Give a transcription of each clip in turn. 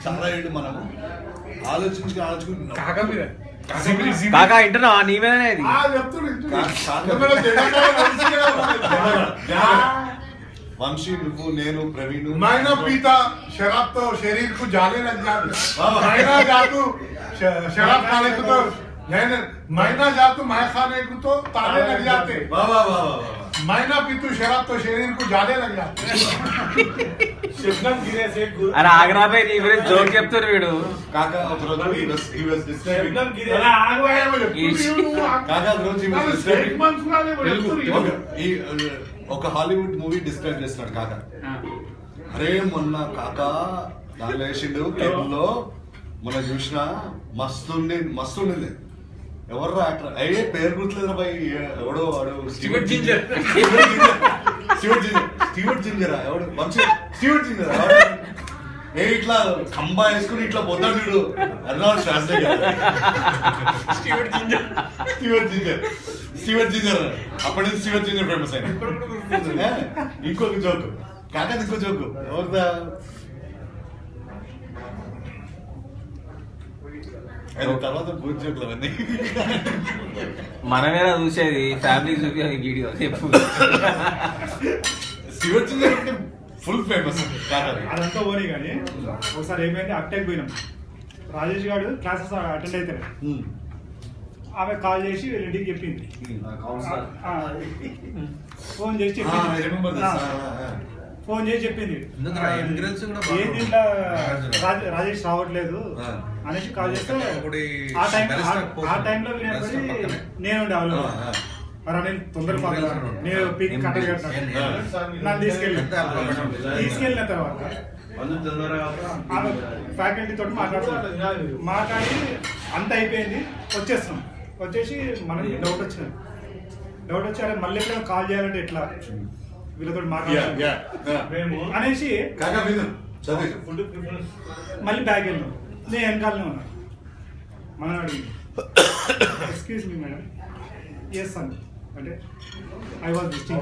చాలా ఏడు మనము ఆలోచించుకుంటున్నాం కాకా ఇంటున్నా నీవేనా ఇది వంశీ నువ్వు నేను ప్రవీణ్ మైనా పీతా शराब तो शरीर को जाने लग जाते మైనా जातू शराब खाने को तो మైనా जातू मैं खाने को तो ताने लग जाते మైనా पीतू शराब तो शरीर को जाने लग जाते అరే ఆగ్రాపై నీ గురించి జోక్ చెప్తారు వీడు కాకా ఒకరోజు ఒక హాలీవుడ్ మూవీ డిస్క్రైబ్ చేస్తున్నాడు కాకా. అరే మొన్న కాకా దానిలో వేసిండు కేబుల్లో మొన్న చూసిన మస్తు ఉండింది. ఎవరు యాక్టర్ అయ్యే పేరు గుర్తులేదు బాయ్, ఎవడో వాడు స్టీవర్ట్ జింజర్ ఎవడు మంచి స్టీవర్ట్ జింజర్ ఏ ఇట్లా కంబా వేసుకుని ఇట్లా పోతాడు చూడు అర్నాల్డ్ ష్వార్జ్నెగ్గర్ స్టీవర్ట్ జింజర్ అప్పటి నుంచి స్టీవర్ట్ జింజర్ ఫేమస్ అయింది. ఇంకొక జోకు కాకా, ఇంకో జోకు ఎవరిదా తర్వాత బూత్ జోకులు అవన్నీ మనమేనా చూసేది, ఫ్యామిలీ చూపి వీడియో చెప్పు. స్టీవర్ట్ జింజర్ అంటే ఫుల్ ఫేమస్. అదంతా పోనీ కానీ ఒకసారి ఏమైంది, అట్టకి పోయినాం. రాజేష్ గారు క్లాసెస్ అటెండ్ అవుతారు. ఆమె కాల్ చేసి వీళ్ళ ఇంటికి చెప్పింది, ఫోన్ చేసి చెప్పింది ఏంది ఇట్లా రాజేష్ రావట్లేదు అనేసి కాల్ చేస్తే ఆ టైంలో నేను ఉండే మరి నేను తొందరగా నేను పీక్ కట్టలు కట్టాను. నన్ను తీసుకెళ్ళిన తర్వాత ఆమె ఫ్యాకల్టీ తోటి మాట్లాడి అంత అయిపోయింది. వచ్చేసి మనకి డౌట్ వచ్చి అరే మళ్ళీ ఎక్కడ కాల్ చేయాలంటే ఎట్లా వీళ్ళతో మాట్లాడాలి అనేసి మళ్ళీ బ్యాగ్ వెళ్ళాం. నేను వెనకాలనే ఉన్నా. మనం అడిగింది ఎక్స్క్యూజ్ మీ మేడం, ఎస్ అన్న అంటే ఐ వాజ్ విజిటింగ్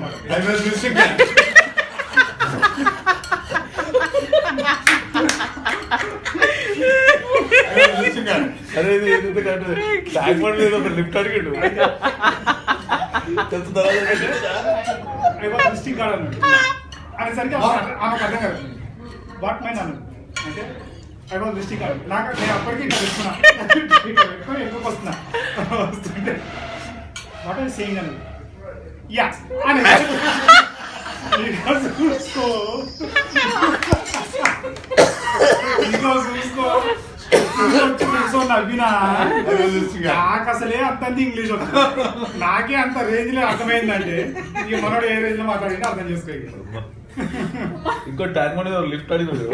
లిఫ్ట్ అడిగాడు కార్డ్ అన్నాడు. అనేసరికి ఆమెకు అర్థం కాదు. వాట్ మైన్ అన్నాడు అంటే ఐ వాజ్ విజిటింగ్ కార్డ్. నాకు నేను అప్పటికి ఇట్లా పెట్టుకున్నా ఎక్కువ వస్తుంటే వాట్ ఆర్ సేయింగ్ అన్నది. యా అని చూసుకో నవ్వినా నాకు అసలే అంత ఇంగ్లీష్ నాకే అంత రేంజ్ లో అర్థమైందంటే ఇక మనోడు ఏ రేంజ్ లో మాట్లాడింటే అర్థం చేసుకో. ఇంకో ట్యాంక్ మన లిఫ్ట్ అడిగాడు,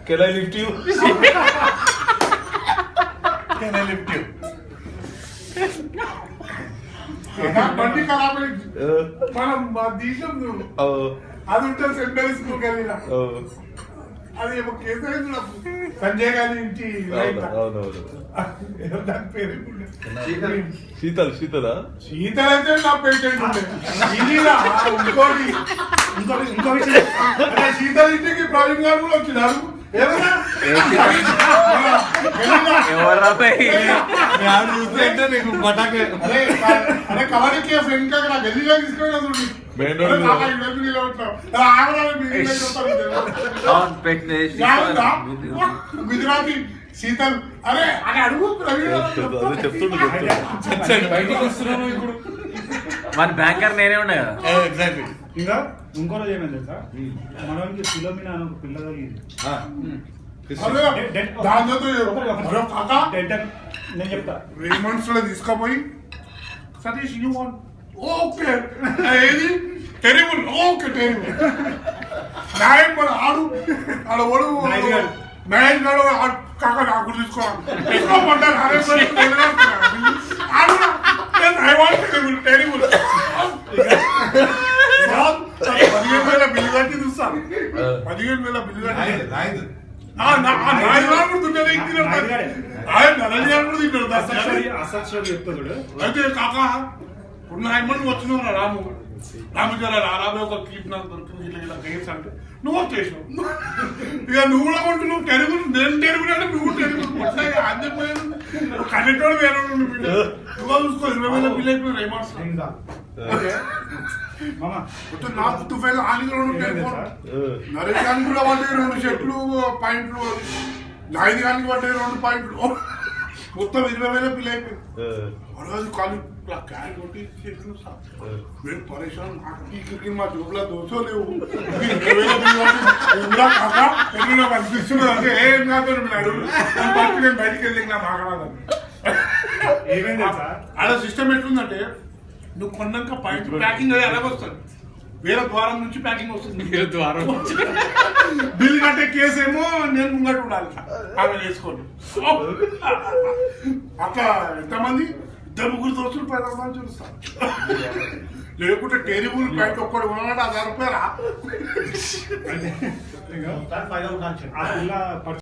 can I lift you, can I lift you. బండి ఖరాబ్ మనం దేశం అది ఉంటుంది. సెంట్ మేరీ స్కూల్కి వెళ్ళిన అది ఏమో కేసు అయింది. సంజయ్ గారి ఇంటి దాని పేరు శీతల్ అయితే నా పేటెంట్ ఉండే. ఇంకో విషయం, శీతల్ ఇంటికి ప్రవీణ్ గారు కూడా వచ్చినారు. అరే కబడ్డీకి ఫ్రెండ్ కా గల్లీలో తీసుకెళ్ళి గుజరాతీ శీతల్ అరే అని అడుగు మన బ్యాంకర్ నేనే ఉండే కదా. ఎగ్జాక్ట్లీ. ఇంకా ఇంకో రోజు ఏమైంది తెలుసా, మనకి ఫిలోమినా అని ఒక పిల్ల కలిగింది. నేను చెప్తా రేమండ్స్ లో తీసుకుపోయి సతీష్ యూ వాంట్ ఓకే ఏది టెరిబుల్ ఓకే టెరిబుల్ నాయక్ మన ఆడు ఓడు మ్యారేజ్ గాడు కాక నాకు తీసుకోవాలి తీసుకోమంటారు. ఐ వాంట్ టెరిబుల్ 15,000 బిల్లు కట్టి చూస్తాను. 15,000 బిల్లు కట్టి అయితే కాకా ఇప్పుడు 9 మంది వచ్చిన రాము రామచంద్ర రారాబే ఒక క్లిప్ నాకు దొరికింది ఇట్లా ఇలా కేసు అంటే నువ్వు వచ్చేసినావు ఇక నువ్వు కూడా కొంటు నువ్వు తెలుగు నేను తెలుగు నువ్వు తెలుగు అందిపోయాను కన్నెట్టోడు వేరే నువ్వు చూసుకో 20,000 బిల్ అయిపోయిన ఏమవుతుంది మామ మొత్తం నా తుఫైలు ఆనికి 2 నరేష్ కూడా పడ్డాయి 2 షర్ట్లు పాయింట్లు నాయుడు గారికి పడ్డాయి 2 పాయింట్లు మొత్తం 20,000 బిల్ అయిపోయింది కాలు క్యారెట్ కొట్టి మేము పరేషాన్ ఇక్కడికి మా జోబులో దోశ లేవు 20,000 కనిపిస్తున్నది అంటే ఏం కాదు నేను బయటికి వెళ్ళి నా మాట్లాడాలి ఏమైంది సార్ ఆడ సిస్టమ్ ఎట్లుందంటే నువ్వు కొన్నాక పాయింట్ ప్యాకింగ్ అది అలాగే వస్తుంది వేరే ద్వారం నుంచి ప్యాకింగ్ వస్తుంది బిల్ కట్టే కేసు ఏమో నేను ముంగట ఉండాలి ఆమె వేసుకోండి అట్లా ఎంతమంది 2-3 దోస్తులు 10,000 చూస్తాను లేకుంటే టెరిబుల్ ప్యాంట్ ఒక్కడు కొనాలంటే 1000 రూపాయలా ఆ పిల్ల